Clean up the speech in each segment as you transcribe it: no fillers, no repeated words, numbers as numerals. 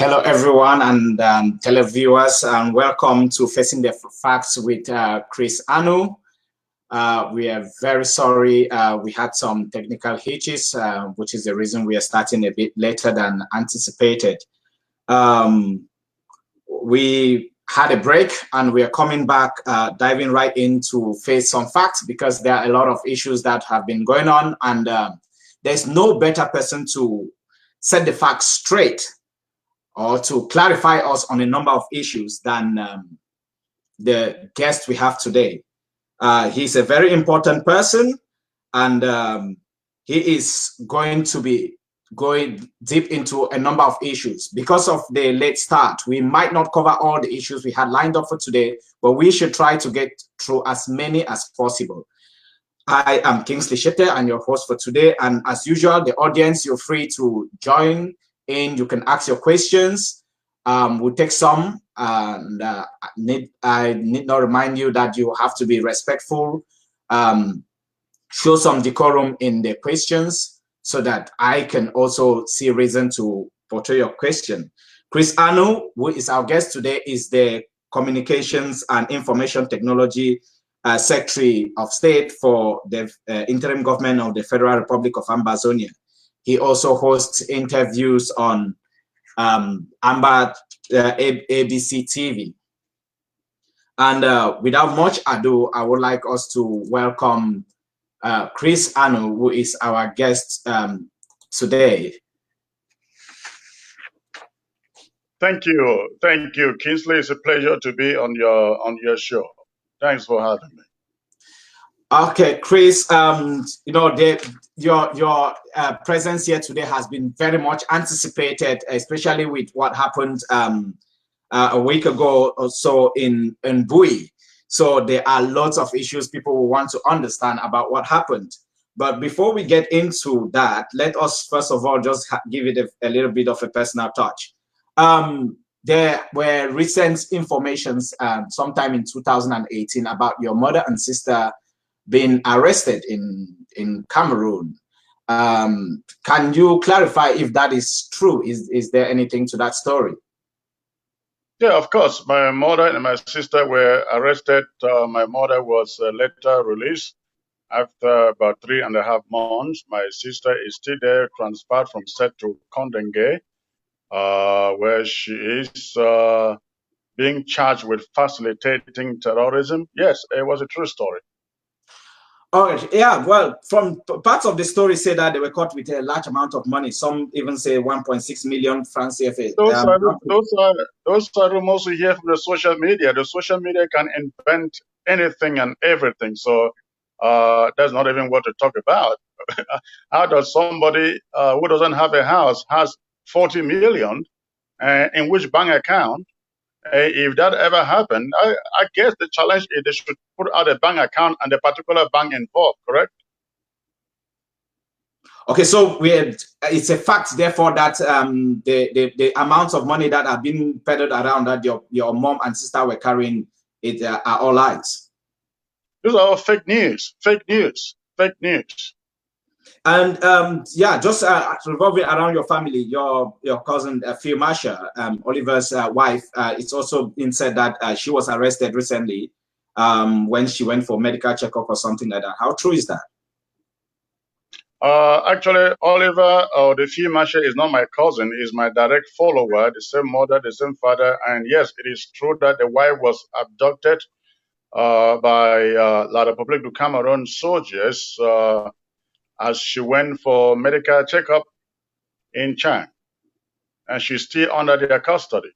Hello, everyone, and televiewers, and welcome to Facing the Facts with Chris Anu. We are very sorry we had some technical hitches, which is the reason we are starting a bit later than anticipated. We had a break, and we are coming back, diving right into Face Some Facts, because there are a lot of issues that have been going on, and there's no better person to set the facts straight or to clarify us on a number of issues than the guest we have today. He's a very important person, and he is going to be going deep into a number of issues. Because of the late start, we might not cover all the issues we had lined up for today, but we should try to get through as many as possible. I am Kingsley Sheteh, and your host for today, and as usual, the audience, you're free to join in. You can ask your questions. We'll take some, and I need not remind you that you have to be respectful. Show some decorum in the questions so that I can also see reason to portray your question. Chris Anu, who is our guest today, is the Communications and Information Technology Secretary of State for the interim government of the Federal Republic of Ambazonia. He also hosts interviews on ABC TV. And without much ado, I would like us to welcome Chris Anu, who is our guest today. Thank you, Kingsley. It's a pleasure to be on your show. Thanks for having me. Okay, Chris. You know, your presence here today has been very much anticipated, especially with what happened a week ago or so in Bui. So there are lots of issues people will want to understand about what happened. But before we get into that, let us first of all just give it a little bit of a personal touch. There were recent informations sometime in 2018 about your mother and sister being arrested in Cameroon. Can you clarify if that is true? Is there anything to that story? Yeah, of course. My mother and my sister were arrested. My mother was later released after about 3.5 months. My sister is still there, transferred from Set to Kondenge, where she is being charged with facilitating terrorism. Yes, it was a true story. Oh, yeah, well, from parts of the story say that they were caught with a large amount of money. Some even say 1.6 million francs CFA. Those are rumors we hear from the social media. The social media can invent anything and everything. So that's not even what to talk about. How does somebody who doesn't have a house has 40 million in which bank account? If that ever happened, I guess the challenge is they should put out a bank account and the particular bank involved, correct? Okay, so it's a fact, therefore, that the amounts of money that are being peddled around that your mom and sister were carrying are all lies. These are all fake news. And yeah, just revolving around your family, your cousin Phil Marsha, Oliver's wife, it's also been said that she was arrested recently when she went for medical checkup or something like that. How true is that? Actually, Oliver, the Phil Marsha, is not my cousin. He's my direct follower, the same mother, the same father. And yes, it is true that the wife was abducted by La Republic du Cameroon soldiers as she went for medical checkup in Chang, and she's still under their custody.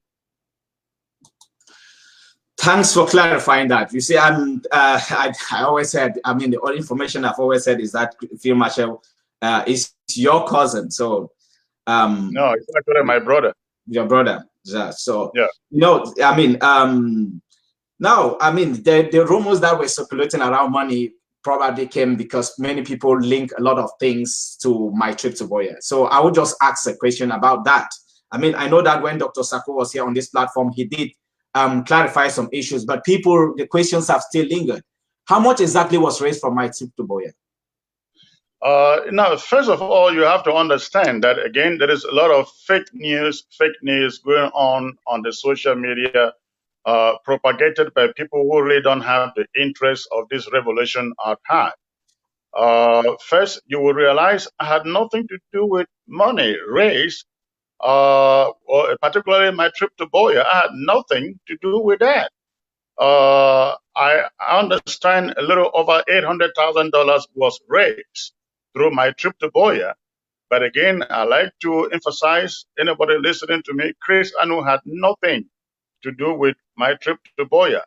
Thanks for clarifying that. You see, I always said, I mean, the only information I've always said is that Phil Marshall is your cousin. So no, it's actually my brother. Your brother. Yeah. So yeah. No, I mean, now, I mean, the rumors that were circulating around money probably came because many people link a lot of things to my trip to Boya. So I would just ask a question about that. I mean, I know that when Dr. Sako was here on this platform, he did clarify some issues, but the questions have still lingered. How much exactly was raised from my trip to Boya? Now, first of all, you have to understand that, again, there is a lot of fake news going on the social media, propagated by people who really don't have the interest of this revolution at heart. First, you will realize I had nothing to do with money raised, or particularly my trip to Boya. I had nothing to do with that. I understand a little over $800,000 was raised through my trip to Boya. But again, I like to emphasize, anybody listening to me, Chris Anu had nothing to do with my trip to Boya.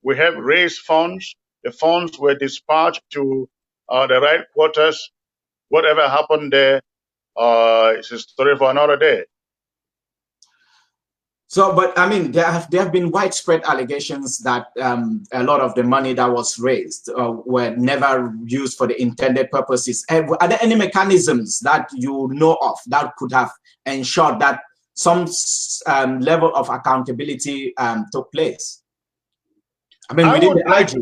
We have raised funds. The funds were dispatched to the right quarters. Whatever happened there is a story for another day. So, but I mean, there have been widespread allegations that a lot of the money that was raised were never used for the intended purposes. Are there any mechanisms that you know of that could have ensured that some level of accountability took place? I mean, within the IG.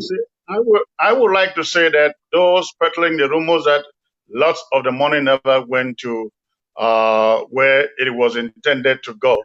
I would like to say that those peddling the rumors that lots of the money never went to where it was intended to go.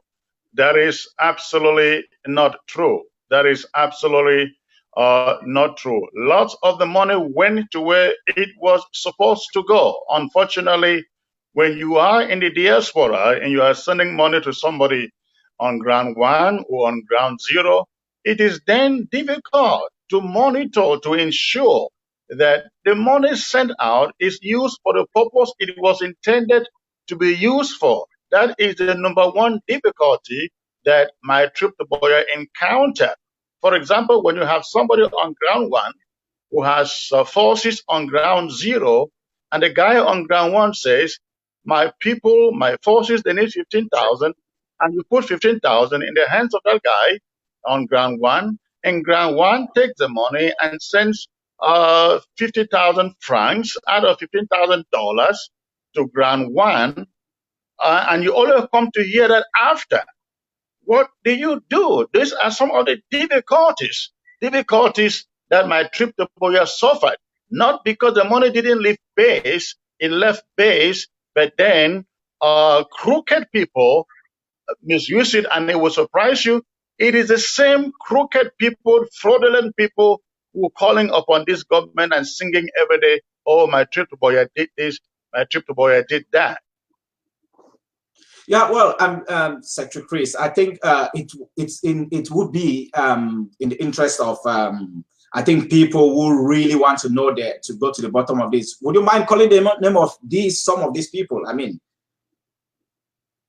That is absolutely not true. That is absolutely not true. Lots of the money went to where it was supposed to go. Unfortunately, when you are in the diaspora and you are sending money to somebody on ground one or on ground zero, it is then difficult to monitor, to ensure that the money sent out is used for the purpose it was intended to be used for. That is the number one difficulty that my trip to Boya encountered. For example, when you have somebody on ground one who has forces on ground zero, and the guy on ground one says, my people, my forces, they need 15,000, and you put 15,000 in the hands of that guy on ground one, and ground one takes the money and sends 50,000 francs out of $15,000 to ground one, and you only come to hear that after. What do you do? These are some of the difficulties that my trip to Boya suffered. Not because the money didn't leave base, it left base, but then crooked people misuse it, and it will surprise you. It is the same crooked people, fraudulent people who are calling upon this government and singing every day, oh, my trip to Boya did this, my trip to Boya did that. Yeah, well, Secretary Chris, I think it would be in the interest of I think people who really want to know that, to go to the bottom of this. Would you mind calling the name of some of these people? I mean,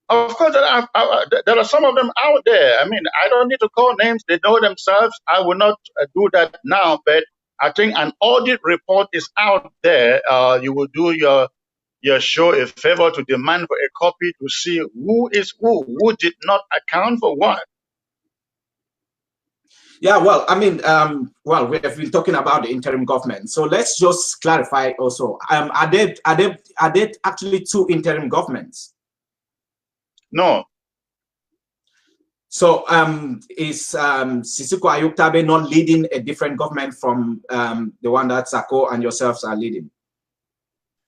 of course, there are some of them out there. I mean, I don't need to call names; they know themselves. I will not do that now, but I think an audit report is out there. You will do your show a favor to demand for a copy to see who is who did not account for what. Yeah, well, I mean, well, we have been talking about the interim government, so let's just clarify also. Are there actually two interim governments? No. So, is Sisiko Ayuktabe not leading a different government from the one that Sako and yourselves are leading?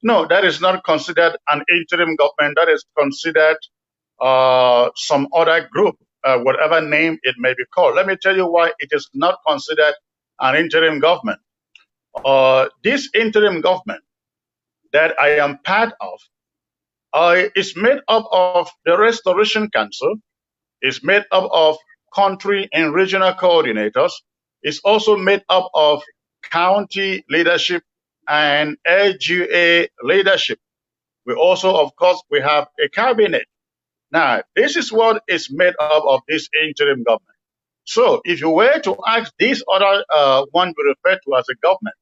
No, that is not considered an interim government. That is considered some other group, whatever name it may be called. Let me tell you why it is not considered an interim government. This interim government that I am part of is made up of the Restoration Council, is made up of country and regional coordinators, is also made up of county leadership and LGA leadership. We also, of course, we have a cabinet. Now, this is what is made up of this interim government. So if you were to ask this other one we refer to as a government,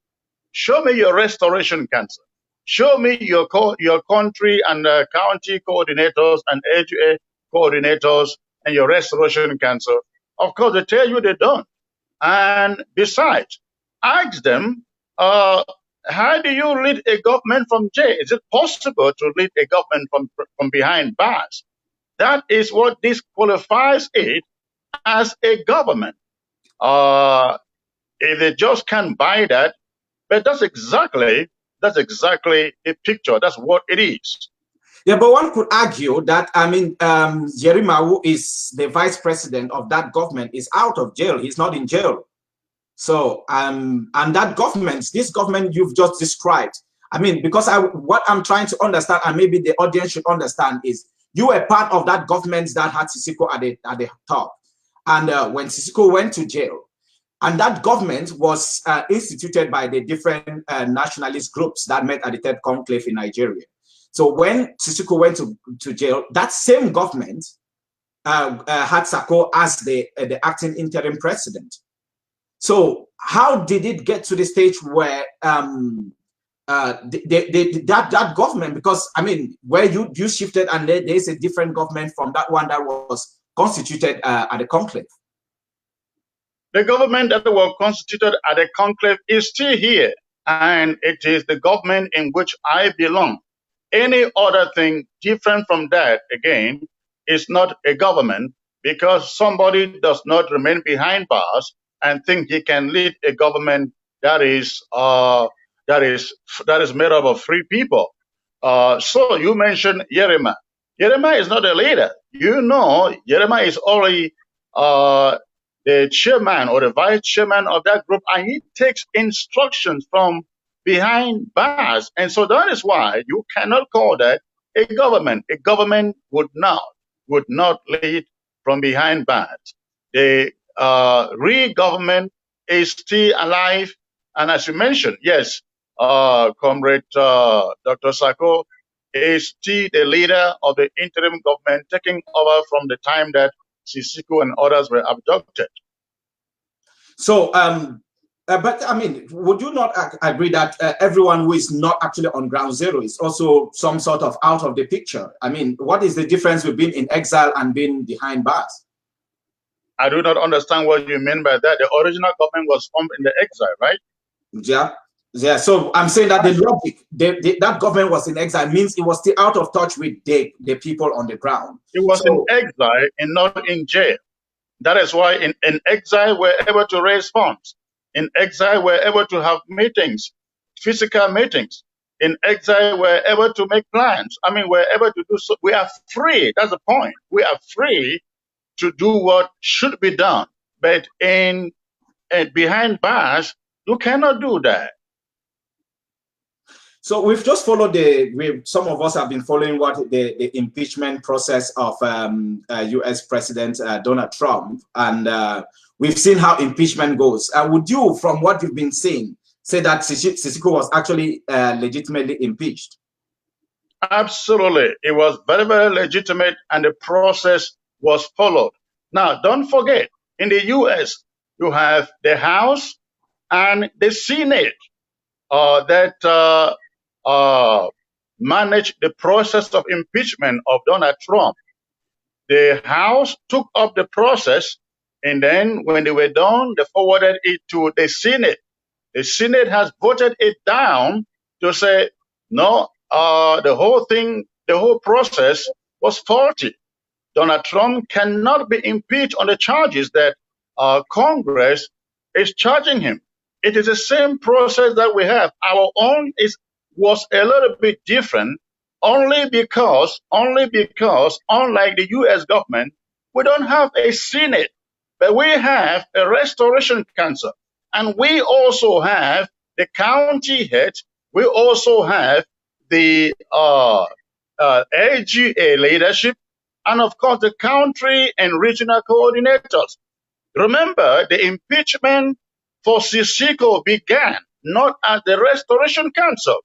show me your Restoration Council. Show me your country and county coordinators and LGA coordinators and your Restoration Council. Of course, they tell you they don't. And besides, ask them, how do you lead a government from jail? Is it possible to lead a government from behind bars? That is what disqualifies it as a government. If they just can't buy that, but that's exactly That's exactly a picture. That's what it is. Yeah, but one could argue that, I mean, Yerima, who is the vice president of that government, is out of jail. He's not in jail. So, and that government, this government you've just described, I mean, because what I'm trying to understand, and maybe the audience should understand, is you were part of that government that had Sisiko at the top. And when Sisiko went to jail, and that government was instituted by the different nationalist groups that met at the Third Conclave in Nigeria. So when Sisiko went to jail, that same government had Sako as the acting interim president. So how did it get to the stage where that government, because I mean, where you shifted and there is a different government from that one that was constituted at the conclave? The government that was constituted at the conclave is still here, and it is the government in which I belong. Any other thing different from that, again, is not a government, because somebody does not remain behind bars and think he can lead a government that is made up of free people. So you mentioned Yerima. Yerima is not a leader. You know, Yerima is already the chairman or the vice chairman of that group, and he takes instructions from behind bars. And so that is why you cannot call that a government. A government would not lead from behind bars. The real government is still alive. And as you mentioned, yes, Comrade Dr. Sako is still the leader of the interim government, taking over from the time that Sisiko and others were abducted. So, but I mean, would you not agree that everyone who is not actually on ground zero is also some sort of out of the picture? I mean, what is the difference with being in exile and being behind bars? I do not understand what you mean by that. The original government was formed in the exile, right? Yeah. Yeah, so I'm saying that the logic, that government was in exile means it was still out of touch with the people on the ground. It was in exile and not in jail. That is why in exile we're able to raise funds. In exile we're able to have meetings, physical meetings. In exile we're able to make plans. I mean, we're able to do so. We are free. That's the point. We are free to do what should be done. But behind bars, you cannot do that. So we've just followed some of us have been following what the impeachment process of US President Donald Trump, and we've seen how impeachment goes. Would you, from what you've been seeing, say that Sisiko was actually legitimately impeached? Absolutely. It was very, very legitimate, and the process was followed. Now, don't forget, in the US, you have the House and the Senate that manage the process of impeachment of Donald Trump. The House took up the process, and then when they were done, they forwarded it to the Senate. The Senate has voted it down to say, no, the whole process was faulty. Donald Trump cannot be impeached on the charges that Congress is charging him. It is the same process that we have. Our own was a little bit different only because, unlike the US government, we don't have a Senate, but we have a Restoration Council. And we also have the county head. We also have the LGA leadership, and of course the country and regional coordinators. Remember, the impeachment for Sisiko began not at the Restoration Council.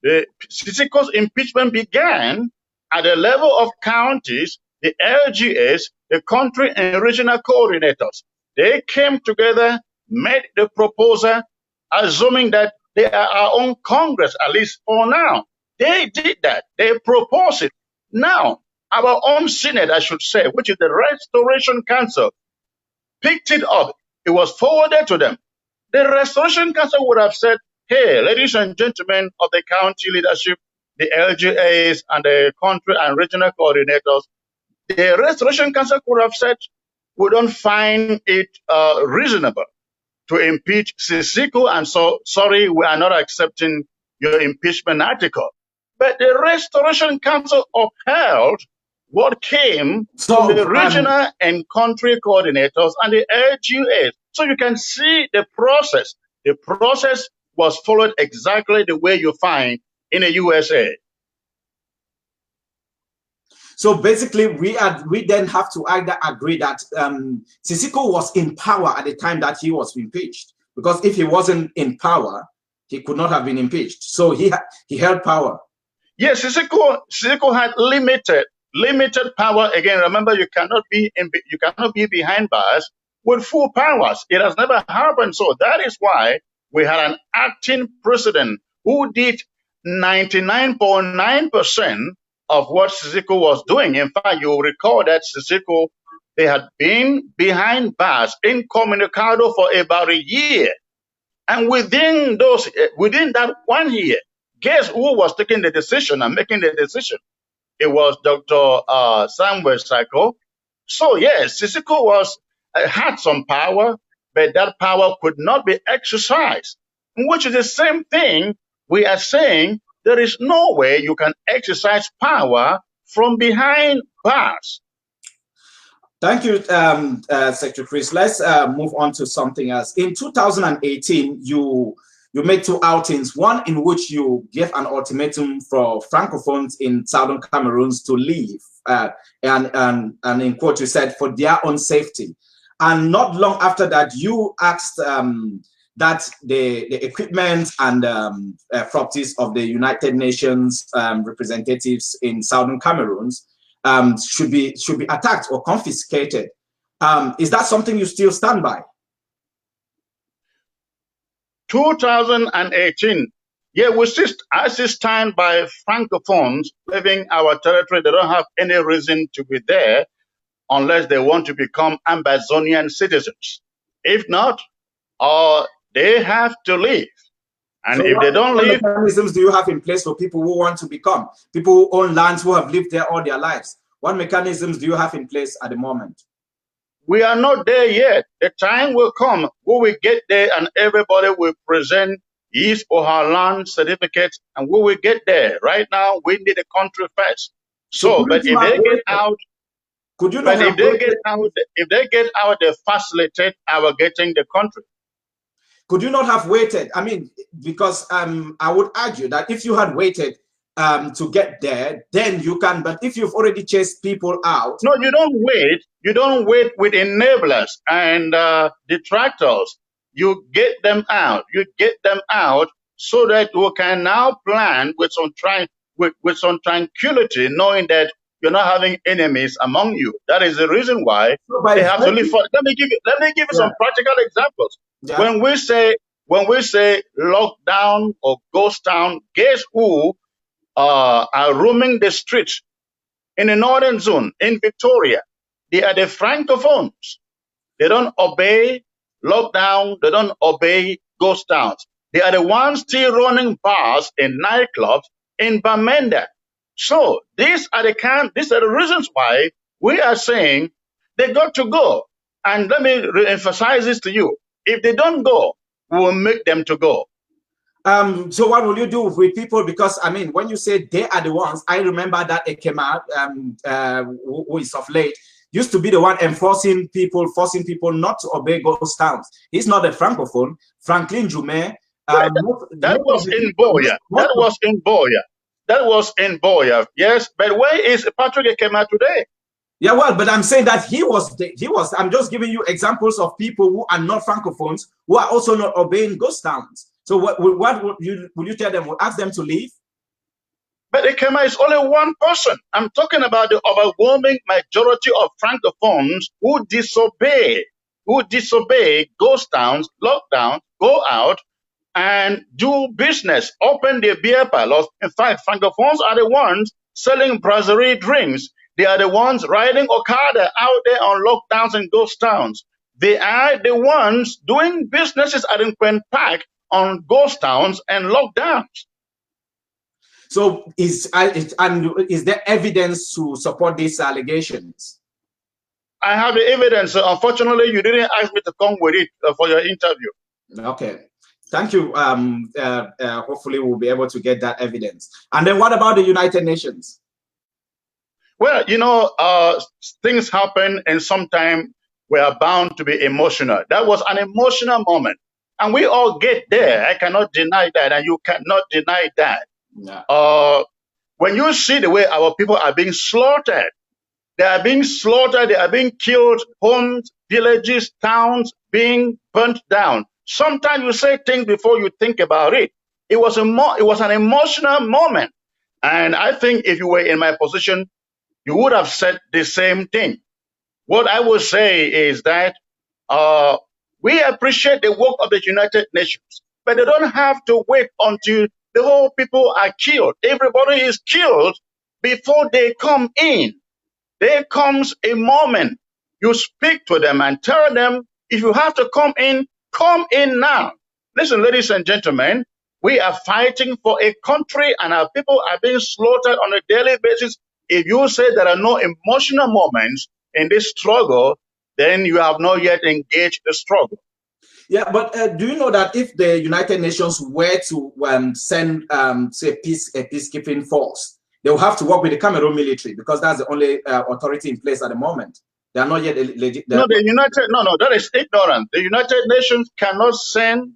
The Sisiko's impeachment began at the level of counties, the LGAs, the country and regional coordinators. They came together, made the proposal, assuming that they are our own Congress, at least for now. They did that. They proposed it. Now, our own Senate, I should say, which is the Restoration Council, picked it up. It was forwarded to them. The Restoration Council would have said, hey, ladies and gentlemen of the county leadership, the LGAs and the country and regional coordinators, the Restoration Council could have said, we don't find it reasonable to impeach Sisiko, and so, sorry, we are not accepting your impeachment article. But the Restoration Council upheld what came from the regional and country coordinators and the LGAs. So you can see the process. The process was followed exactly the way you find in the USA. So basically, we then have to either agree that Sisiko was in power at the time that he was impeached, because if he wasn't in power, he could not have been impeached. So he held power. Yes, Sisiko had limited power. Again, remember, you cannot be behind bars with full powers. It has never happened. So that is why we had an acting president who did 99.9% of what Sisiko was doing. In fact, you will recall that Sisiko, they had been behind bars incommunicado for about a year. And within that 1 year, guess who was taking the decision and making the decision? It was Dr. Samuel Sako. So yes, Sisiko had some power, but that power could not be exercised, which is the same thing we are saying. There is no way you can exercise power from behind bars. Thank you, Secretary Chris. Let's move on to something else. In 2018, you made two outings, one in which you gave an ultimatum for Francophones in Southern Cameroons to leave, and in quote, you said, for their own safety. And not long after that, you asked that the equipment and properties of the United Nations representatives in Southern Cameroons should be attacked or confiscated. Is that something you still stand by? 2018, yeah, I still stand by Francophones leaving our territory. They don't have any reason to be there unless they want to become Ambazonian citizens. If not, they have to leave. And so if they don't leave, what mechanisms do you have in place for people who want to become, people who own lands, who have lived there all their lives? What mechanisms do you have in place at the moment? We are not there yet. The time will come when we get there and everybody will present his or her land certificates, and we will get there. Right now, we need the country first. So, but if they get out, if they get out, they facilitate our getting the country. Could you not have waited? I mean, because I would argue that if you had waited to get there, then you can. But if you've already chased people out, no, you don't wait. You don't wait with enablers and detractors. You get them out. You get them out so that we can now plan with some tranquility, knowing that you're not having enemies among you. That is the reason why they have to live for. Let me give you some practical examples. Yeah. When we say lockdown or ghost town, guess who are roaming the streets in the northern zone in Victoria? They are the Francophones. They don't obey lockdown. They don't obey ghost towns. They are the ones still running bars and nightclubs in Bamenda. So these are the reasons why we are saying they got to go. And let me re-emphasize this to you. If they don't go, we will make them to go. So what will you do with people? Because I mean, when you say they are the ones, I remember that Ekema, who is of late, used to be the one forcing people not to obey ghost towns. He's not a Francophone. Franklin Jume. That was in Boya. That was in Boya. That was in Boya. Yes, but where is Patrick Ekema today? Yeah, well, but I'm saying that he was. I'm just giving you examples of people who are not Francophones, who are also not obeying ghost towns. So what would you tell them? Ask them to leave? But Ekema is only one person. I'm talking about the overwhelming majority of Francophones who disobey ghost towns, lockdown, go out and do business, open their beer parlors. In fact, Francophones are the ones selling brasserie drinks. They are the ones riding Okada out there on lockdowns and ghost towns. They are the ones doing businesses at Impeachment Park on ghost towns and lockdowns. So is there evidence to support these allegations? I have the evidence. Unfortunately, you didn't ask me to come with it for your interview. Okay. Thank you. Hopefully we'll be able to get that evidence. And then what about the United Nations? Well, things happen and sometimes we are bound to be emotional. That was an emotional moment. And we all get there. I cannot deny that. And you cannot deny that. Yeah. When you see the way our people are being slaughtered, they are being slaughtered, they are being killed, homes, villages, towns being burnt down. Sometimes you say things before you think about it. It was an emotional moment. And I think if you were in my position, you would have said the same thing. What I would say is that we appreciate the work of the United Nations, but they don't have to wait until the whole people are killed. Everybody is killed before they come in. There comes a moment you speak to them and tell them, if you have to come in now. Listen, ladies and gentlemen, we are fighting for a country and our people are being slaughtered on a daily basis. If you say there are no emotional moments in this struggle, then you have not yet engaged the struggle. Yeah, but do you know that if the United Nations were to send, say, a peacekeeping force, they will have to work with the Cameroon military because that's the only authority in place at the moment. They are not yet legit. No, that is ignorant. The United Nations cannot send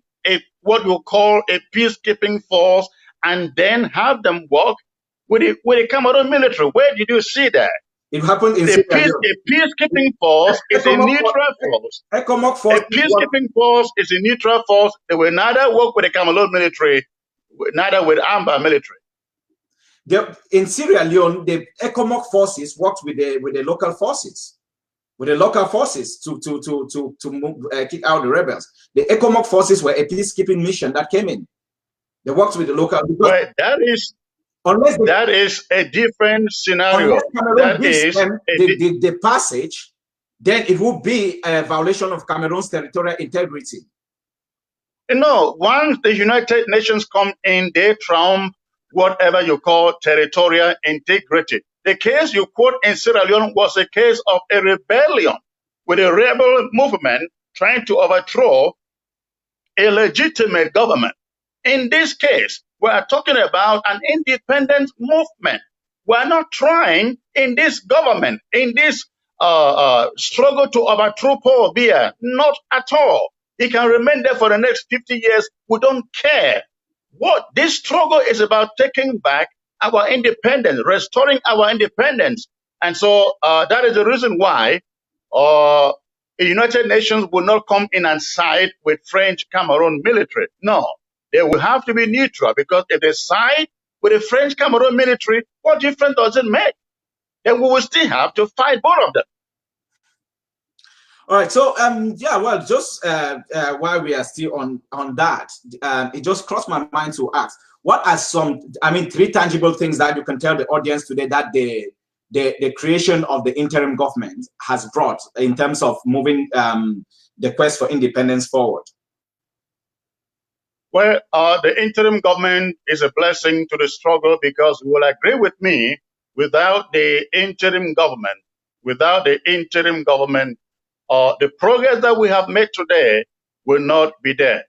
what you call a peacekeeping force and then have them work with the Cameroon military. Where did you see that? It happened in a peacekeeping force is a neutral force. A peacekeeping force is a neutral force. They will neither work with the Cameroon military, neither with Amba military. In Sierra Leone, the ECOMOG forces worked with the local forces. With the local forces to kick out the rebels. The ECOMOG forces were a peacekeeping mission that came in. They worked with the local. Well, that is a different scenario. That is the passage, then it would be a violation of Cameroon's territorial integrity. No, once the United Nations come in, they trump whatever you call territorial integrity. The case you quote in Sierra Leone was a case of a rebellion with a rebel movement trying to overthrow a legitimate government. In this case, we are talking about an independent movement. We are not trying in this government, in this struggle to overthrow Paul Biya, not at all. He can remain there for the next 50 years. We don't care. What this struggle is about, taking back our independence, restoring our independence. And so that is the reason why the United Nations will not come in and side with French Cameroon military. No, they will have to be neutral, because if they side with the French Cameroon military, what difference does it make? Then we will still have to fight both of them. All right, so yeah, well, just while we are still on that, it just crossed my mind to ask, what are some, three tangible things that you can tell the audience today that the creation of the interim government has brought in terms of moving the quest for independence forward? Well, the interim government is a blessing to the struggle, because you will agree with me, without the interim government, the progress that we have made today will not be there.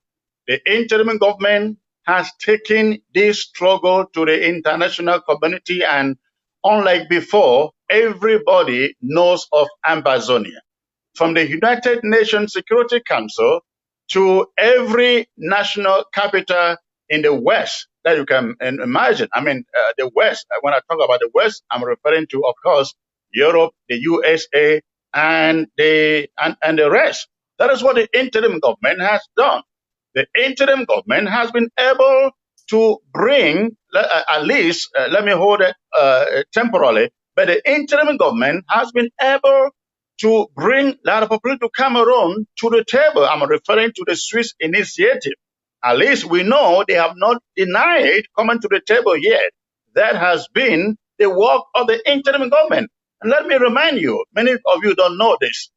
The interim government has taken this struggle to the international community, and unlike before, everybody knows of Ambazonia. From the United Nations Security Council to every national capital in the West that you can imagine. The West, when I talk about the West, I'm referring to, of course, Europe, the USA, and the rest. That is what the interim government has done. The interim government has been able to bring, at least, let me hold it temporarily, but the interim government has been able to bring La République du Cameroon to the table. I'm referring to the Swiss initiative. At least we know they have not denied coming to the table yet. That has been the work of the interim government. And let me remind you, many of you don't know this.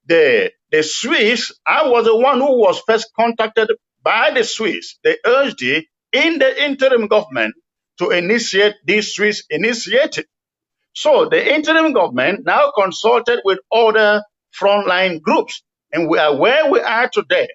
The Swiss, I was the one who was first contacted by the Swiss. They urged it in the interim government to initiate this Swiss initiative. So the interim government now consulted with other frontline groups. And we are where we are today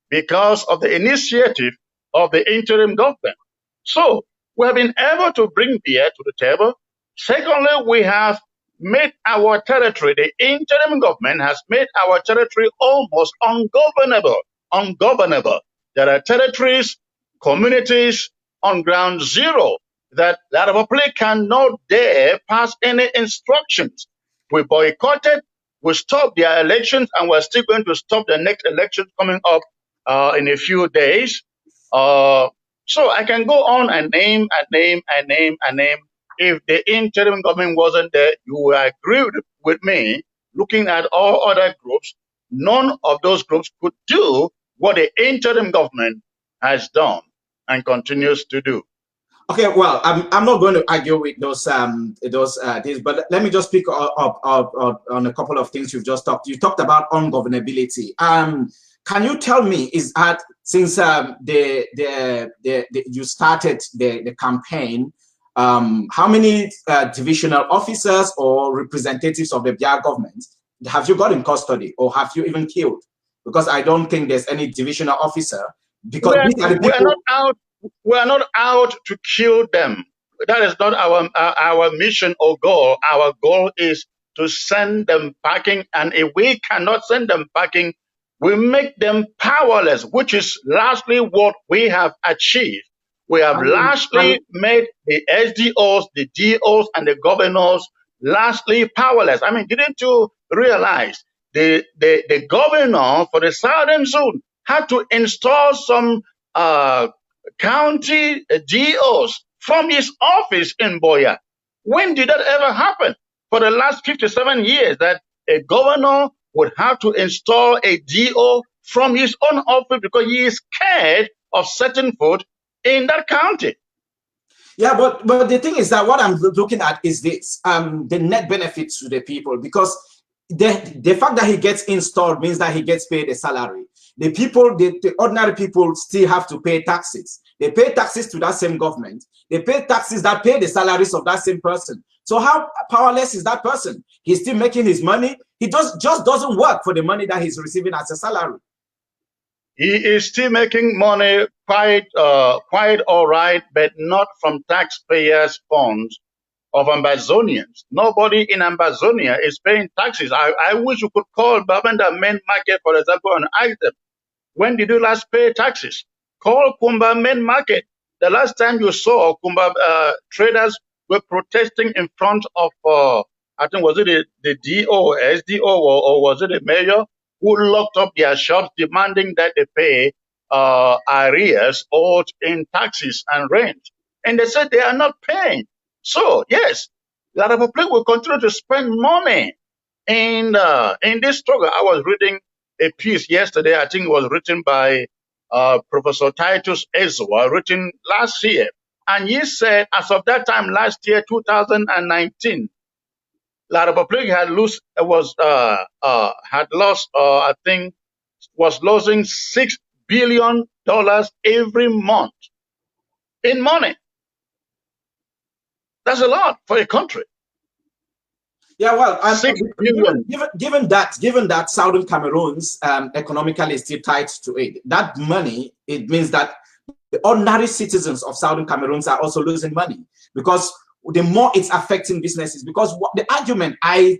because of the initiative of the interim government. So we have been able to bring beer to the table. Secondly, we have made our territory, the interim government has made our territory almost ungovernable. Ungovernable. There are territories, communities on ground zero that the Republic cannot dare pass any instructions. We boycotted, we stopped their elections, and we're still going to stop the next election coming up in a few days. So I can go on and name and name and name and name. If the interim government wasn't there, you will agree with me, looking at all other groups, none of those groups could do what the interim government has done and continues to do. Okay, well, I'm not going to argue with those things, but let me just pick up on a couple of things you've just talked. You talked about ungovernability. Can you tell me, is that since you started the campaign, how many divisional officers or representatives of the BIA government have you got in custody, or have you even killed? Because I don't think there's any divisional officer. Because these are the people. We are not out to kill them. That is not our mission or goal. Our goal is to send them packing, and if we cannot send them packing, we make them powerless, which is largely what we have achieved. We have largely made the SDOs, the DOs, and the governors largely powerless. I mean, didn't you realize the governor for the southern zone had to install some county DOs from his office in Boya? When did that ever happen? For the last 57 years, that a governor would have to install a DO from his own office because he is scared of setting foot in that county. Yeah, but the thing is that what I'm looking at is this, the net benefits to the people, because the fact that he gets installed means that he gets paid a salary. The people, the ordinary people still have to pay taxes. They pay taxes to that same government. They pay taxes that pay the salaries of that same person. So how powerless is that person? He's still making his money. He just doesn't work for the money that he's receiving as a salary. He is still making money quite all right, but not from taxpayers' funds of Ambazonians. Nobody in Ambazonia is paying taxes. I wish you could call Babanda Main Market, for example, and ask them, when did you last pay taxes? Call Kumba Main Market. The last time you saw Kumba traders were protesting in front of, I think, was it the DO or SDO, or was it the mayor, who locked up their shops demanding that they pay arrears owed in taxes and rent. And they said they are not paying. So, yes, the Republic will continue to spend money in this struggle. I was reading a piece yesterday, I think it was written by Professor Titus Ezwa, written last year. And he said, as of that time last year, 2019, La Republic had lost, I think, was losing $6 billion every month in money. That's a lot for a country. Yeah, well, given that Southern Cameroons economically is still tied to it, that money, it means that the ordinary citizens of Southern Cameroons are also losing money, because the more it's affecting businesses. Because what the argument I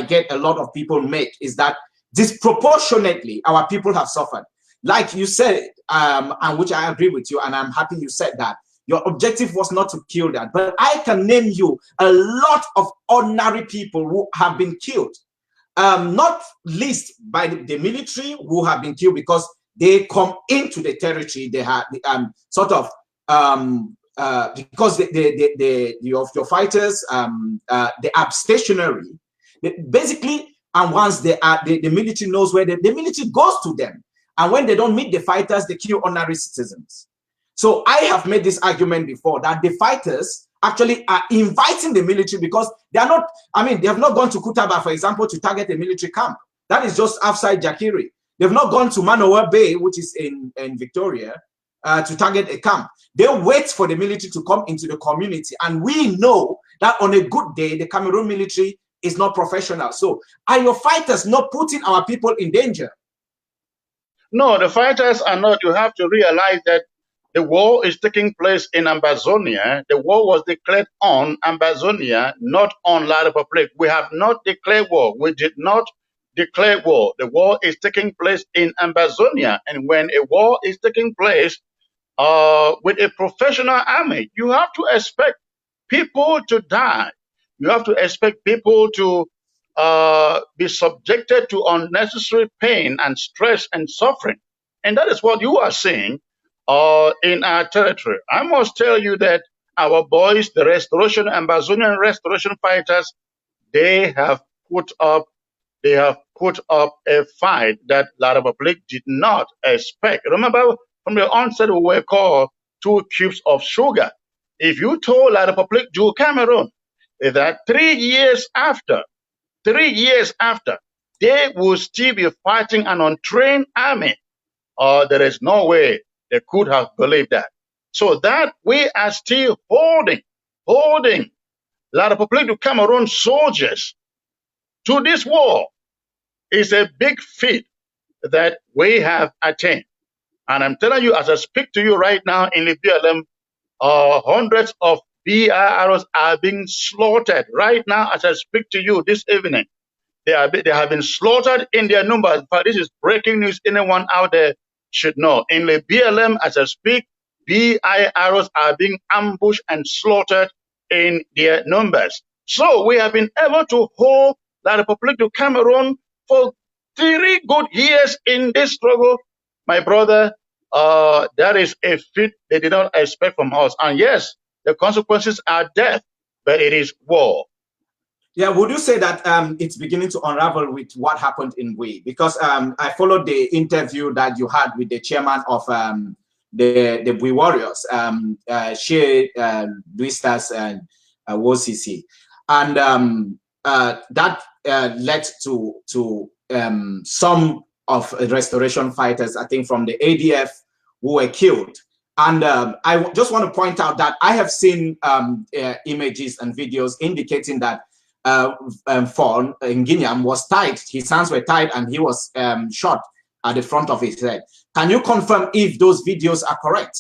get a lot of people make is that disproportionately our people have suffered. Like you said, and which I agree with you, and I'm happy you said that. Your objective was not to kill that, but I can name you a lot of ordinary people who have been killed, not least by the military, who have been killed because they come into the territory. They have because your fighters, they are stationary, basically, and once they are, the military knows where the military goes to them, and when they don't meet the fighters, they kill ordinary citizens. So I have made this argument before that the fighters actually are inviting the military, because they are not, I mean, they have not gone to Kutaba, for example, to target a military camp. That is just outside Jakiri. They've not gone to Manoa Bay, which is in Victoria, to target a camp. They wait for the military to come into the community. And we know that on a good day, the Cameroon military is not professional. So are your fighters not putting our people in danger? No, the fighters are not. You have to realize that the war is taking place in Ambazonia. The war was declared on Ambazonia, not on La Republic. We have not declared war. We did not declare war. The war is taking place in Ambazonia. And when a war is taking place with a professional army, you have to expect people to die. You have to expect people to be subjected to unnecessary pain and stress and suffering. And that is what you are seeing in our territory. I must tell you that our boys, the restoration, Ambazonian restoration fighters, they have put up a fight that La Republic did not expect. Remember, from the onset, we were called 2 cubes of sugar. If you told La Republic du Cameroon that 3 years after, they will still be fighting an untrained army, there is no way they could have believed that. So that we are still holding La Republic du Cameroon soldiers to this war is a big feat that we have attained. And I'm telling you, as I speak to you right now in the BLM, hundreds of BIRs are being slaughtered right now as I speak to you this evening. They have been slaughtered in their numbers. But this is breaking news. Anyone out there should know. In the BLM, as I speak, BIRs are being ambushed and slaughtered in their numbers. So we have been able to hold La Republic du Cameroon for 3 good years in this struggle. My brother, that is a feat they did not expect from us. And yes, the consequences are death, but it is war. Yeah, would you say that it's beginning to unravel with what happened in Wei? Because I followed the interview that you had with the chairman of the Wei Warriors, Shea Luistas and WOCC, and that led to some of restoration fighters, I think from the ADF, who were killed. And I just want to point out that I have seen images and videos indicating that Fawn Nginiam was tied, his hands were tied, and he was shot at the front of his head. Can you confirm if those videos are correct?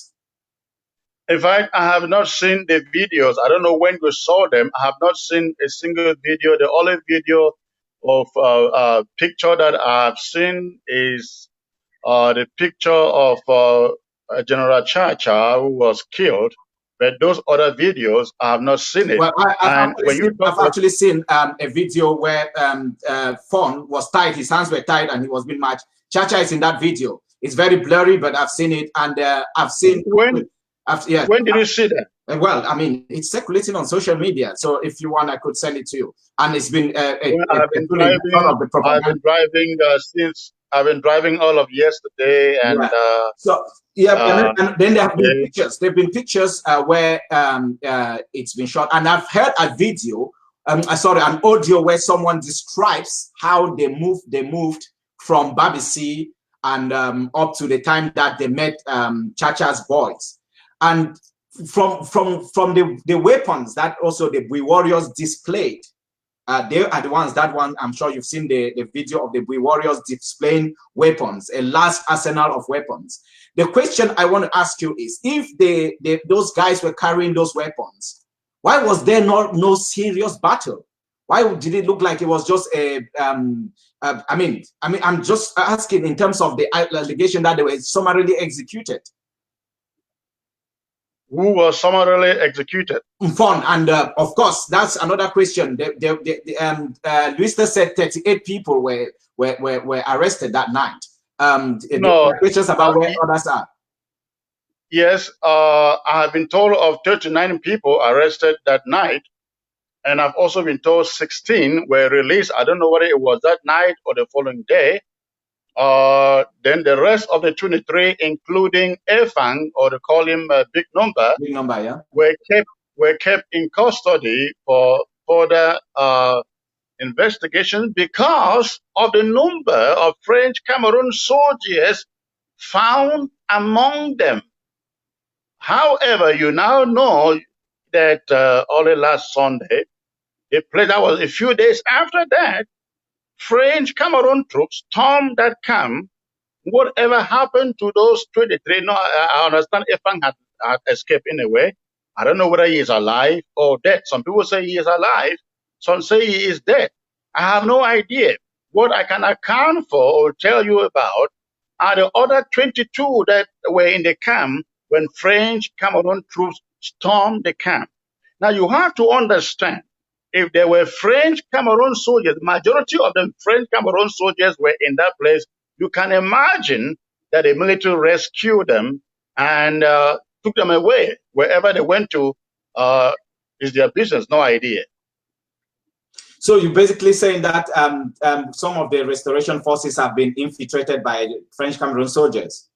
In fact, I have not seen the videos. I don't know when you saw them. I have not seen a single video. The only video of picture that I have seen is the picture of General Chacha, who was killed. But those other videos, I have not seen it. Well, I've actually seen a video where Fawn was tied, his hands were tied, and he was being marched. Chacha is in that video. It's very blurry, but I've seen it, and I've seen when. Yeah. When did you see that? Well, I mean, it's circulating on social media. So if you want, I could send it to you. And it's been I've been driving since I've been driving all of yesterday, and and then there have been pictures. There've been pictures where it's been shot, and I've heard a video. Sorry, an audio where someone describes how they moved from Babisi and up to the time that they met Chacha's boys. And from the weapons that also the Bui warriors displayed, they are the ones I'm sure you've seen the video of the Bui warriors displaying weapons, a large arsenal of weapons. The question I want to ask you is, if those guys were carrying those weapons, why was there no serious battle? Why did it look like it was just a I mean, I'm just asking in terms of the allegation that they were summarily executed. Who was summarily executed? Fun, and of course, that's another question. Luista said 38 people were arrested that night. No questions about where others are. Yes, I have been told of 39 people arrested that night, and I've also been told 16 were released. I don't know whether it was that night or the following day. Then the rest of the 23, including Efang, or they call him Big Number, yeah, were kept in custody for further investigation because of the number of French Cameroon soldiers found among them. However, you now know that only last Sunday, That was a few days after that. French Cameroon troops stormed that camp. Whatever happened to those 23? No, I understand Efang had escaped in a way. I don't know whether he is alive or dead. Some people say he is alive. Some say he is dead. I have no idea. What I can account for or tell you about are the other 22 that were in the camp when French Cameroon troops stormed the camp. Now you have to understand, if there were French Cameroon soldiers, majority of the French Cameroon soldiers were in that place, you can imagine that the military rescued them and took them away. Wherever they went to is their business, no idea. So you're basically saying that some of the restoration forces have been infiltrated by French Cameroon soldiers?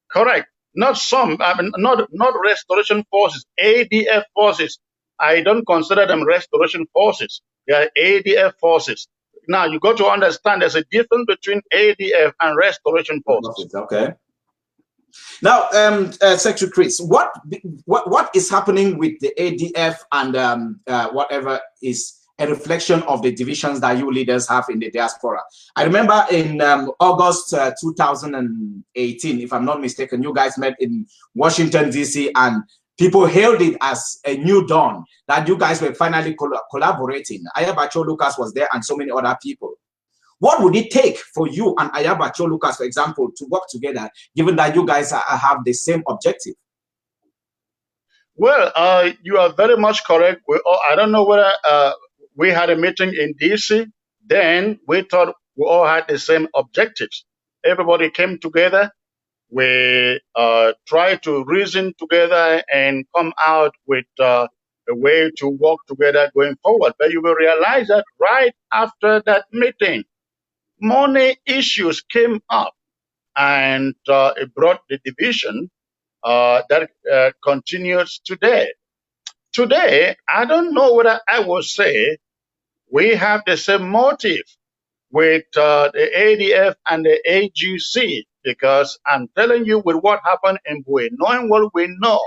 Correct. Not some, I mean, not restoration forces, ADF forces. I don't consider them restoration forces. They are ADF forces. Now, you got to understand there's a difference between ADF and restoration forces. Okay. Now, Secretary Chris, what is happening with the ADF and whatever is a reflection of the divisions that you leaders have in the diaspora? I remember in August 2018, if I'm not mistaken, you guys met in Washington, D.C., and people hailed it as a new dawn, that you guys were finally collaborating. Ayabacho Lucas was there and so many other people. What would it take for you and Ayabacho Lucas, for example, to work together, given that you guys have the same objective? Well, you are very much correct. I don't know whether we had a meeting in DC. Then we thought we all had the same objectives. Everybody came together. We tried to reason together and come out with a way to work together going forward. But you will realize that right after that meeting, money issues came up, and it brought the division that continues today. Today, I don't know whether I will say we have the same motive with the ADF and the AGC, because I'm telling you, with what happened in Bui, knowing what we know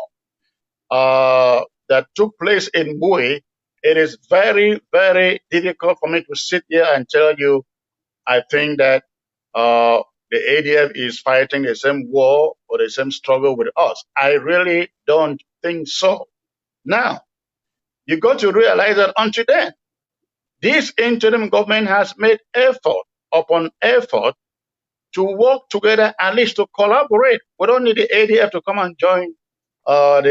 that took place in Bui, it is very, very difficult for me to sit here and tell you I think that the ADF is fighting the same war or the same struggle with us. I really don't think so. Now, you got to realize that until then, this interim government has made effort upon effort to work together, at least to collaborate. We don't need the ADF to come and join our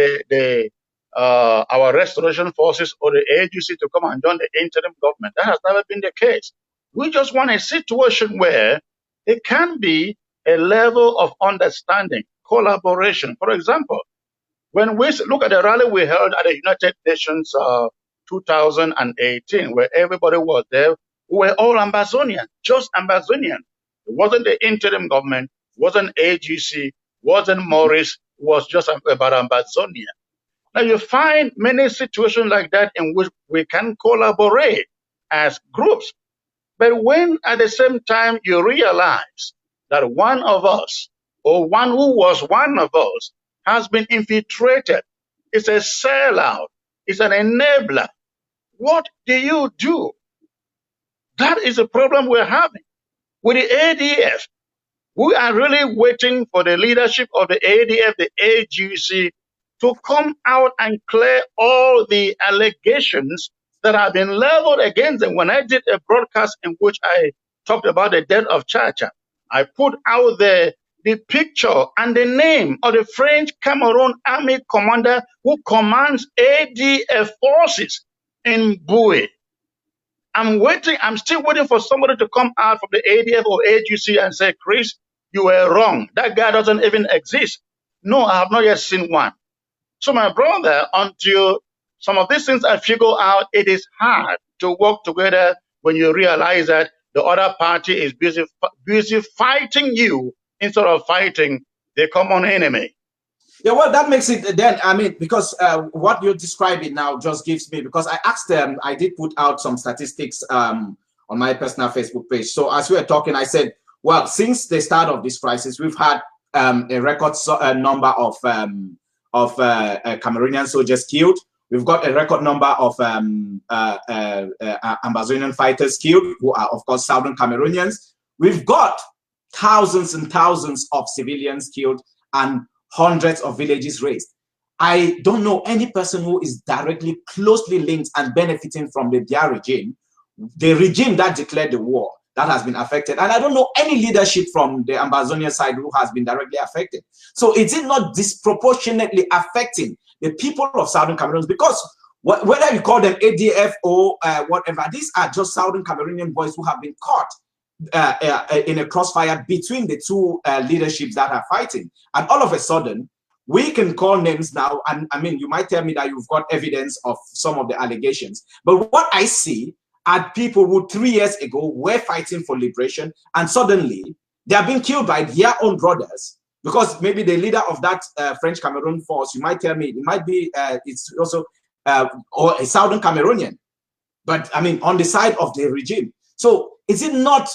restoration forces or the AGC to come and join the interim government. That has never been the case. We just want a situation where it can be a level of understanding, collaboration. For example, when we look at the rally we held at the United Nations 2018, where everybody was there, we were all Ambazonian, just Ambazonian. It wasn't the interim government, wasn't AGC, wasn't Morris, it was just about Ambazonia. Now you find many situations like that in which we can collaborate as groups. But when at the same time you realize that one of us, or one who was one of us, has been infiltrated, it's a sellout, it's an enabler, what do you do? That is a problem we're having. With the ADF, we are really waiting for the leadership of the ADF, the AGC, to come out and clear all the allegations that have been leveled against them. When I did a broadcast in which I talked about the death of Chacha, I put out there the picture and the name of the French Cameroon army commander who commands ADF forces in Bui. I'm still waiting for somebody to come out from the ADF or AGC and say, Chris, you were wrong. That guy doesn't even exist. No, I have not yet seen one. So my brother, until some of these things are figured out, it is hard to work together when you realize that the other party is busy fighting you instead of fighting the common enemy. Yeah, well, that makes it then, I mean, because what you're describing now just gives me, because I asked them, I did put out some statistics on my personal Facebook page. So as we were talking, I said, well, since the start of this crisis, we've had a record number of Cameroonian soldiers killed. We've got a record number of Ambazonian fighters killed, who are, of course, Southern Cameroonians. We've got thousands and thousands of civilians killed and hundreds of villages razed. I don't know any person who is directly, closely linked and benefiting from the Biya regime, the regime that declared the war, that has been affected. And I don't know any leadership from the Ambazonia side who has been directly affected. So is it not disproportionately affecting the people of Southern Cameroon? Because whether you call them ADF or whatever, these are just Southern Cameroonian boys who have been caught in a crossfire between the two leaderships that are fighting. And all of a sudden, we can call names now. And I mean, you might tell me that you've got evidence of some of the allegations. But what I see are people who 3 years ago were fighting for liberation, and suddenly they are being killed by their own brothers, because maybe the leader of that French Cameroon force, you might tell me, it might be, it's also, or a Southern Cameroonian, but I mean, on the side of the regime. So is it not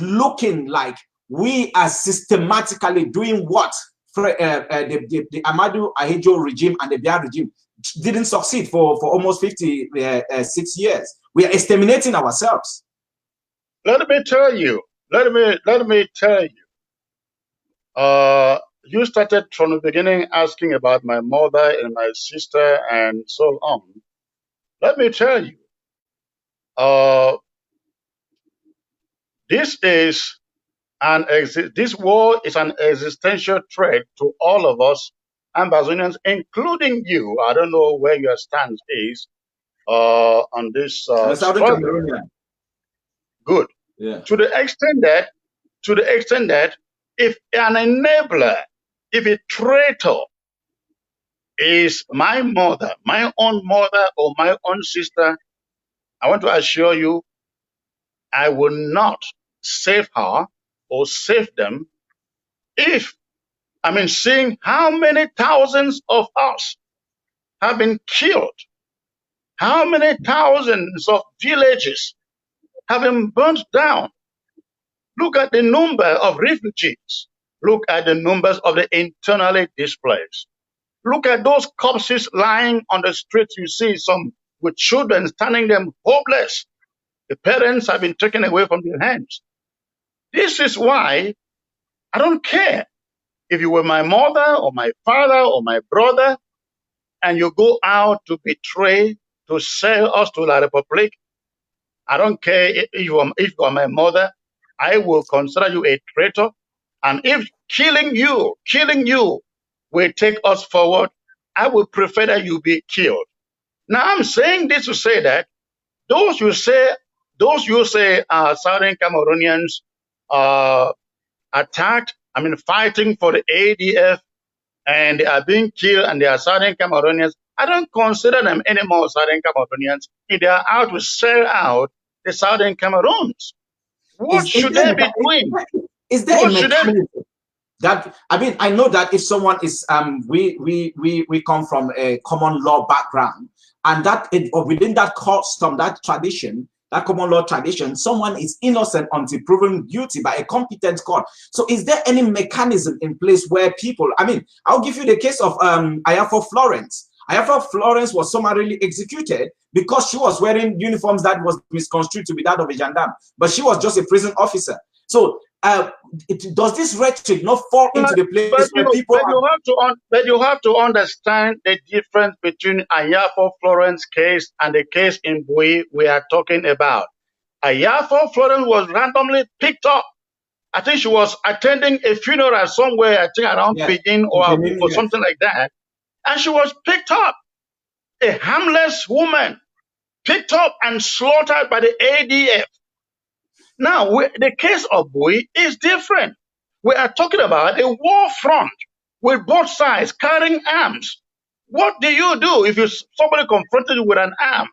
looking like we are systematically doing what the Amadou Ahidjo regime and the Biya regime didn't succeed for almost 56 years? We are exterminating ourselves. Let me tell you. Let me tell you. You started from the beginning asking about my mother and my sister and so on. Let me tell you. This war is an existential threat to all of us Ambazonians, including you. I don't know where your stance is on this struggle. Good. Yeah. To the extent that if an enabler, if a traitor is my mother, my own mother or my own sister, I want to assure you, I will not save her or save them if, seeing how many thousands of us have been killed, how many thousands of villages have been burnt down. Look at the number of refugees. Look at the numbers of the internally displaced. Look at those corpses lying on the streets. You see some with children standing there hopeless. The parents have been taken away from their hands. This is why I don't care if you were my mother or my father or my brother and you go out to betray, to sell us to La Republique. I don't care if you are my mother. I will consider you a traitor. And if killing you will take us forward, I would prefer that you be killed. Now, I'm saying this to say that those you say Southern Cameroonians attacked, fighting for the ADF, and they are being killed, and they are Southern Cameroonians. I don't consider them anymore Southern Cameroonians if they are out to sell out the Southern Cameroons. What should they be doing? Is there a mechanism that, I know that if someone is, we come from a common law background, and that within that custom, that tradition, that common law tradition, someone is innocent until proven guilty by a competent court. So is there any mechanism in place where people, I'll give you the case of Ayafo Florence. Ayafo Florence was summarily executed because she was wearing uniforms that was misconstrued to be that of a gendarme, but she was just a prison officer. So does this rhetoric not fall into the place where people... But you have to understand the difference between Ayafo Florence case and the case in Bui we are talking about. Ayafo Florence was randomly picked up. I think she was attending a funeral somewhere, I think around Beijing or something like that. And she was picked up. A harmless woman picked up and slaughtered by the ADF. Now, the case of Bui is different. We are talking about a war front with both sides carrying arms. What do you do if somebody confronted you with an arm?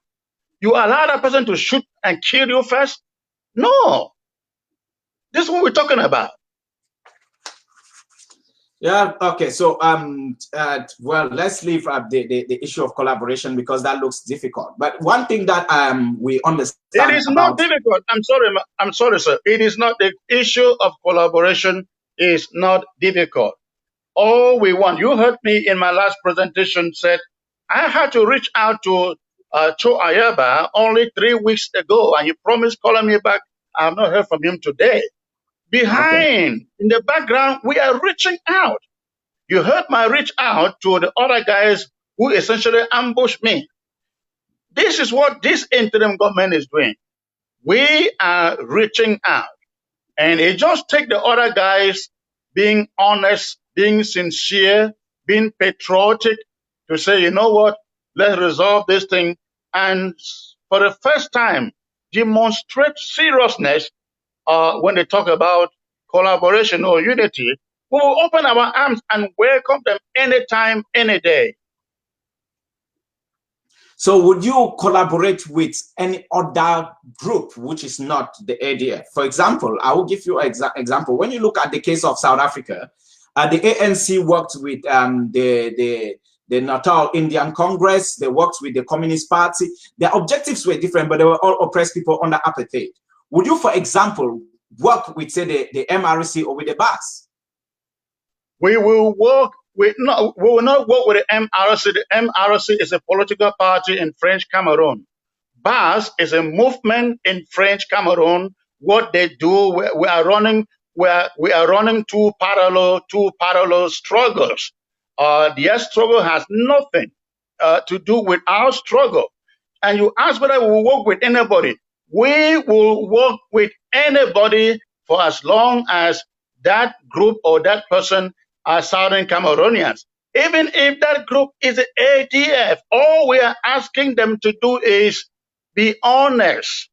You allow that person to shoot and kill you first? No. This is what we're talking about. Yeah, okay. So, well, let's leave the issue of collaboration because that looks difficult. But one thing that we understand... It is not difficult. I'm sorry, sir. It is not. The issue of collaboration is not difficult. All we want, you heard me in my last presentation said, I had to reach out to Cho Ayaba only 3 weeks ago, and he promised calling me back. I have not heard from him today. Behind, in the background, we are reaching out. You heard my reach out to the other guys who essentially ambushed me. This is what this interim government is doing. We are reaching out. And it just takes the other guys being honest, being sincere, being patriotic to say, you know what, let's resolve this thing. And for the first time, demonstrate seriousness when they talk about collaboration or unity. We will open our arms and welcome them anytime, any day. So would you collaborate with any other group which is not the ADF? For example, I will give you an example. When you look at the case of South Africa, the ANC worked with the Natal Indian Congress. They worked with the Communist Party. Their objectives were different, but they were all oppressed people under apartheid. Would you, for example, work with, say, the MRC or with the BAS? We will work with, no, we will not work with the MRC. The MRC is a political party in French Cameroon. BAS is a movement in French Cameroon. What they do, we are running two parallel struggles. Their struggle has nothing to do with our struggle. And you ask whether we will work with anybody. We will work with anybody for as long as that group or that person are Southern Cameroonians. Even if that group is the ADF, all we are asking them to do is be honest.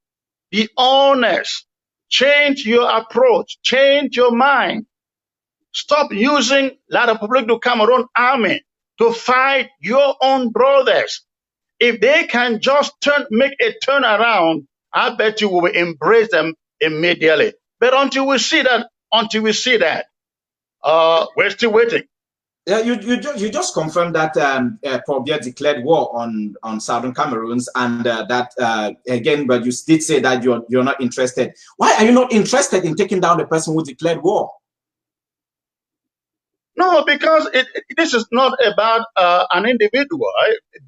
Be honest. Change your approach. Change your mind. Stop using La République du Cameroon army to fight your own brothers. If they can just make a turnaround, I bet you we will embrace them immediately. But until we see that, we're still waiting. Yeah, you just confirmed that Paul Biya declared war on Southern Cameroons, and that again, but you did say that you're not interested. Why are you not interested in taking down the person who declared war? No, because this is not about an individual.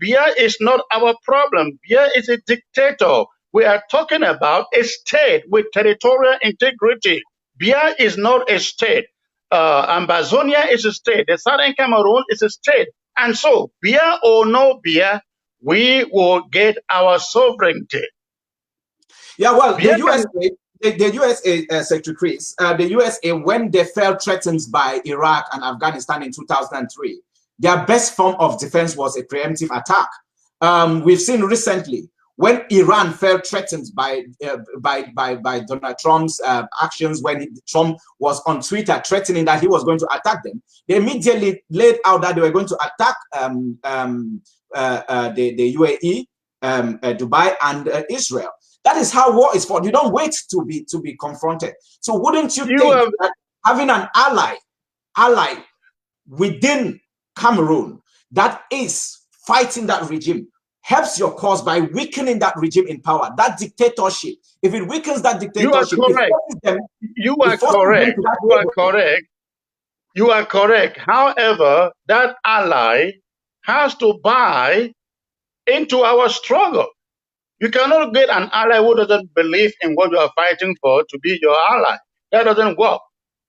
Biya is not our problem. Biya is a dictator. We are talking about a state with territorial integrity. Biya is not a state. Ambazonia is a state. The Southern Cameroon is a state. And so, Biya or no Biya, we will get our sovereignty. Yeah, well, the USA, the USA, Secretary Chris, the USA, when they felt threatened by Iraq and Afghanistan in 2003, their best form of defense was a preemptive attack. We've seen recently when Iran felt threatened by Donald Trump's actions, when Trump was on Twitter threatening that he was going to attack them, they immediately laid out that they were going to attack the UAE, Dubai, and Israel. That is how war is fought. You don't wait to be confronted. So wouldn't you think that having an ally within Cameroon that is fighting that regime helps your cause by weakening that regime in power, that dictatorship? If it weakens that dictatorship, you are correct. You are correct. You are correct. However, that ally has to buy into our struggle. You cannot get an ally who doesn't believe in what you are fighting for to be your ally. That doesn't work.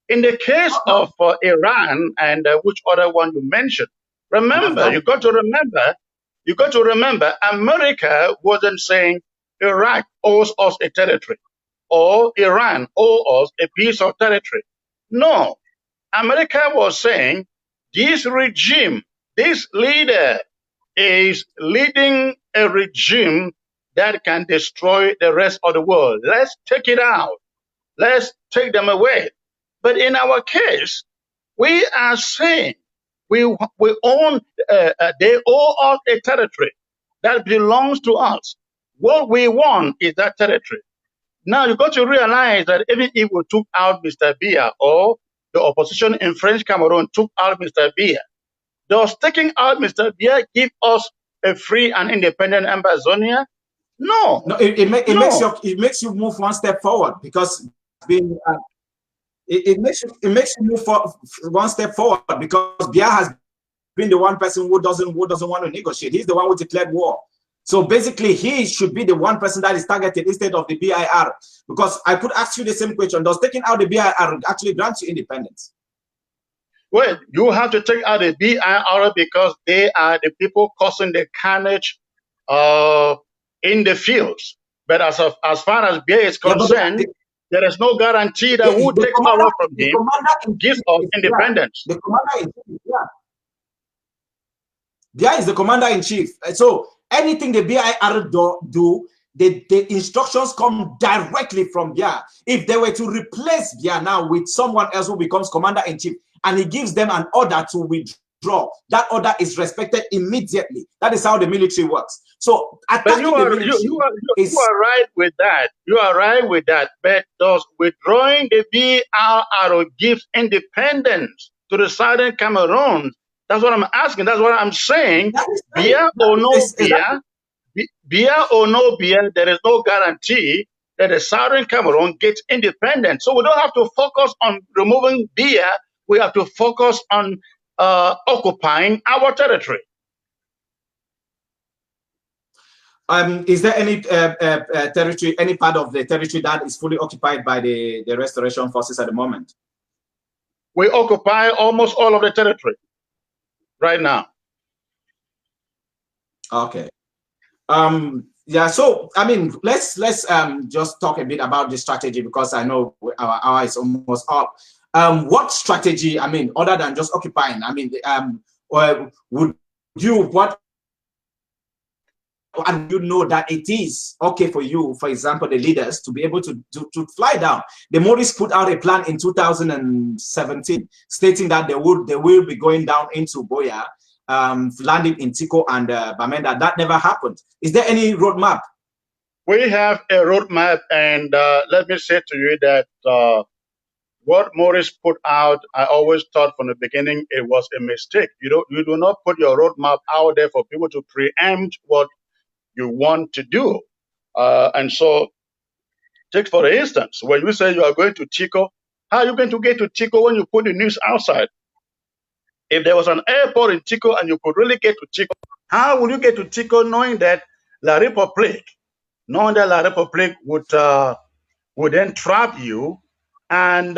In the case of Iran and which other one you mentioned, remember, you got to remember, America wasn't saying Iraq owes us a territory or Iran owes us a piece of territory. No, America was saying this regime, this leader is leading a regime that can destroy the rest of the world. Let's take it out. Let's take them away. But in our case, we are saying we own, they owe us a territory that belongs to us. What we want is that territory. Now you got to realize that even if we took out Mr. Biya or the opposition in French Cameroon took out Mr. Biya, does taking out Mr. Biya give us a free and independent Ambazonia? No, no, it makes you move one step forward, because it makes you move one step forward, because Biya has been the one person who doesn't want to negotiate. He's the one who declared war. So basically, he should be the one person that is targeted instead of the BIR. Because I could ask you the same question: does taking out the BIR actually grant you independence? Well, you have to take out the BIR because they are the people causing the carnage in the fields. But as far as BIA is concerned, there is no guarantee that who takes power from him gives us independence. The commander-in-chief, BIA is the commander-in-chief. So anything the BIR do, the instructions come directly from BIA. If they were to replace BIA now with someone else who becomes commander-in-chief, and he gives them an order to withdraw, that order is respected immediately. That is how the military works. So attacking you are right with that. You are right with that. But does withdrawing the BIR gives independence to the southern Cameroon? That's what I'm asking. That's what I'm saying. BIA or no BIA, BIA or no BIA, there is no guarantee that the southern Cameroon gets independence. So we don't have to focus on removing BIA. We have to focus on occupying our territory. Is there any territory, any part of the territory that is fully occupied by the restoration forces at the moment? We occupy almost all of the territory right now. Okay. Yeah, so I mean, let's just talk a bit about the strategy, because I know our hour is almost up. What strategy, I mean, other than just occupying, I mean, would you, what, and you know that it is okay for you, for example, the leaders, to be able to fly down? The Maurice put out a plan in 2017 stating that they will be going down into Boya, landing in Tico and Bamenda. That never happened. Is there any roadmap? We have a roadmap, and let me say to you that what Maurice put out, I always thought from the beginning it was a mistake. You do not put your roadmap out there for people to preempt what you want to do. And so, take for instance, when you say you are going to Tico, how are you going to get to Tico when you put the news outside? If there was an airport in Tico and you could really get to Tico, how would you get to Tico knowing that La Republique would then trap you and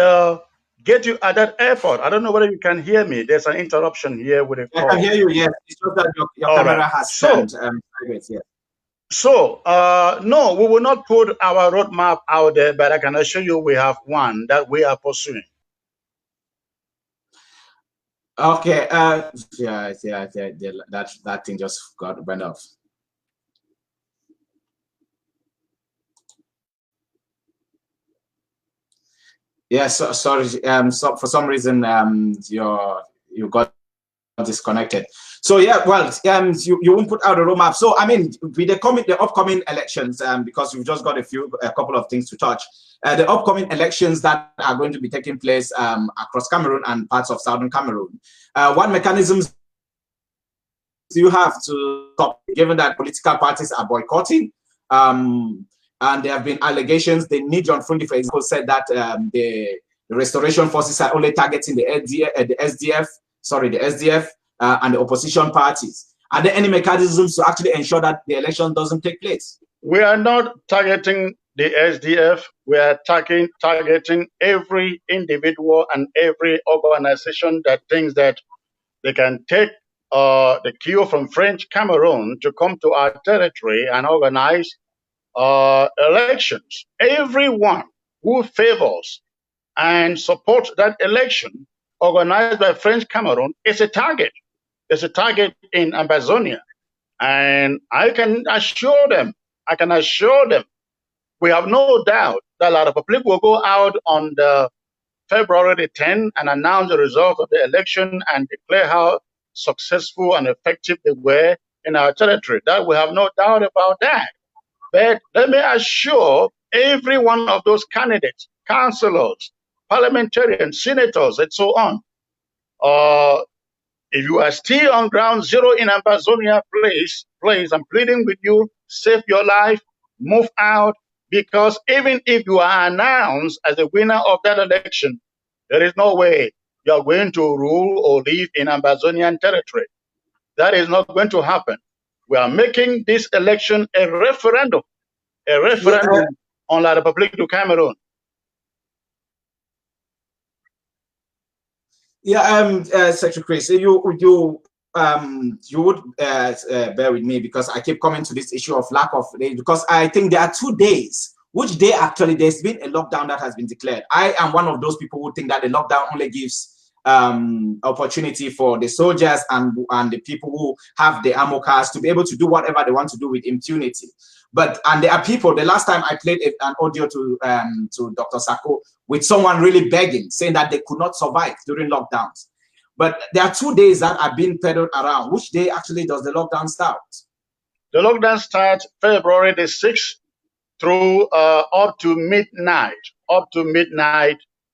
get you at that airport? I don't know whether you can hear me. There's an interruption here with a call. I can hear you, yes. It's just that your camera has turned. So, no, we will not put our roadmap out there, but I can assure you we have one that we are pursuing. Okay, yeah, that thing just went off. Yes, yeah, so, sorry. So for some reason, you got disconnected. So yeah, well, you won't put out a roadmap. So I mean, with the upcoming elections, because we've just got a couple of things to touch. The upcoming elections that are going to be taking place across Cameroon and parts of southern Cameroon. What mechanisms do you have to stop, given that political parties are boycotting? And there have been allegations. The Nijon Fundi, for example, said that the restoration forces are only targeting the SDF, and the opposition parties. Are there any mechanisms to actually ensure that the election doesn't take place? We are not targeting the SDF. We are targeting every individual and every organization that thinks that they can take the cue from French Cameroon to come to our territory and organize elections. Everyone who favors and supports that election organized by French Cameroon is a target. It's a target in Ambazonia. And I can assure them, we have no doubt that La Republique will go out on the February the 10th and announce the results of the election and declare how successful and effective they were in our territory. That we have no doubt about that. But let me assure every one of those candidates, councillors, parliamentarians, senators, and so on, if you are still on ground zero in Ambazonia, please, I'm pleading with you, save your life, move out, because even if you are announced as the winner of that election, there is no way you are going to rule or live in Ambazonian territory. That is not going to happen. We are making this election a referendum on La République du Cameroon. Yeah, Secretary Chris, you would bear with me because I keep coming to this issue of lack of, because I think there are 2 days. Which day actually there's been a lockdown that has been declared? I am one of those people who think that the lockdown only gives opportunity for the soldiers and the people who have the ammo cars to be able to do whatever they want to do with impunity. And there are people. The last time I played an audio to Dr. Sako with someone really begging, saying that they could not survive during lockdowns. But there are 2 days that are being peddled around. Which day actually does the lockdown start? The lockdown starts February the 6th through up to midnight,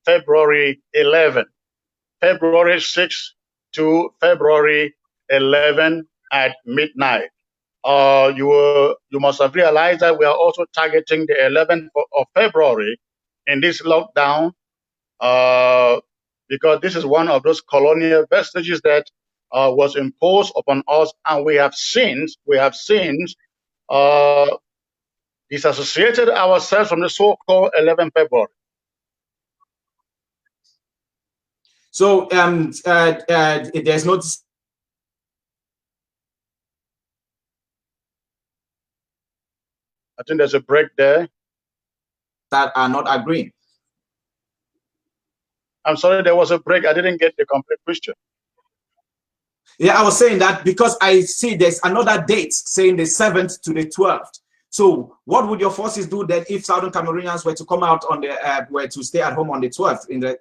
February 11th. February 6th to February 11th at midnight. You must have realized that we are also targeting the 11th of February in this lockdown because this is one of those colonial vestiges that was imposed upon us, and we have since disassociated ourselves from the so-called 11th February. So there's no. I think there's a break there. That are not agreeing. I'm sorry, there was a break. I didn't get the complete question. Yeah, I was saying that because I see there's another date saying the 7th to the 12th. So what would your forces do then if Southern Cameroonians were to come out on the were to stay at home on the 12th in the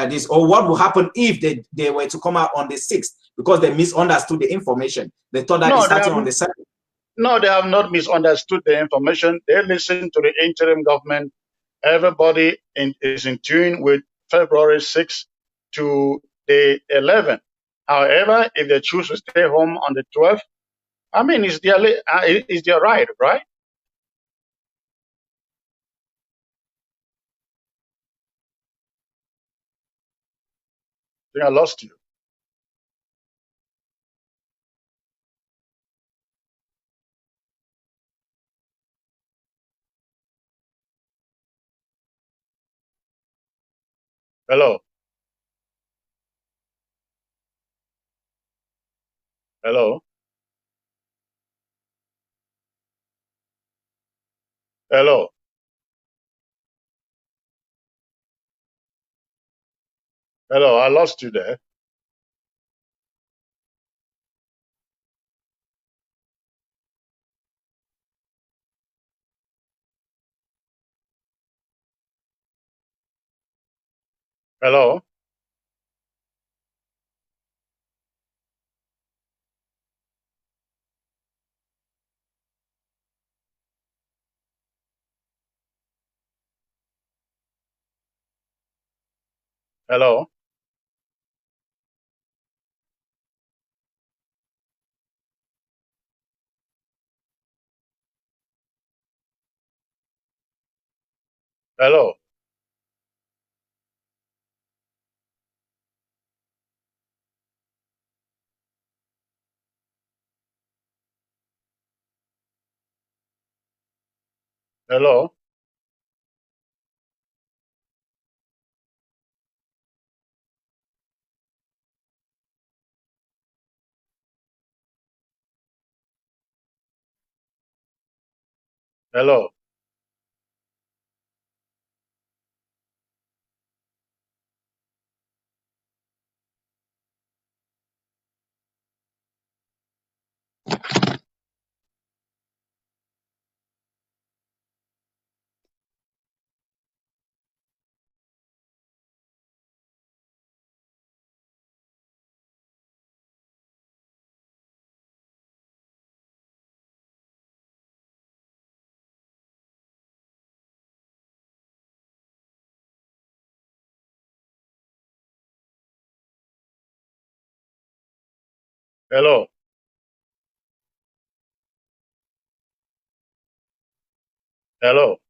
this, or what would happen if they were to come out on the 6th because they misunderstood the information? They thought that it's starting on the 7th. No, they have not misunderstood the information. They listened to the interim government. Everybody is in tune with February 6th to the 11th. However, if they choose to stay home on the 12th, I mean, it's their right, right? I think I lost you. Hello. Hello. Hello. Hello. I lost you there. Hello. Hello. Hello. Hello. Hello. Hello. Hello.